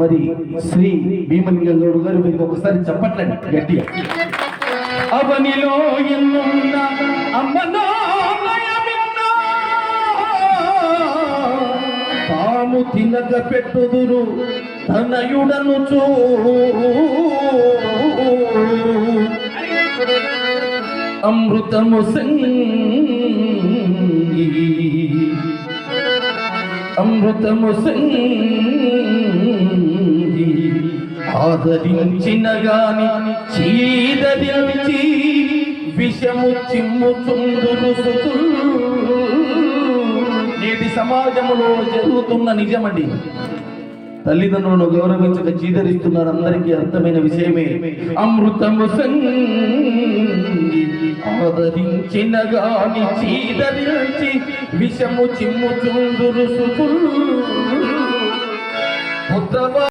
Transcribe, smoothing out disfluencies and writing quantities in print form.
మరి శ్రీ భీమలింగం గౌడ్ గారు మీకు ఒకసారి చెప్పట్లండి గట్టిగా. అవనిలో ఎన్నున్న అమ్మనో తాము తినక పెట్టుదురు తనయుడను చూ అమృతము సంగి అమృతము సంగి ఆదరించిన గాని చీదరించి విషము చిమ్ముచుందురు సుతులు. నేటి సమాజంలో జరుగుతున్న నిజమండి. తల్లిదండ్రులను గౌరవించక చీదరిస్తున్నారు, అందరికీ అర్థమైన విషయమే. అమృతము సంగి ఆదరించిన గాని చీదరించి విషము చిమ్ముచుందురు సుతులు.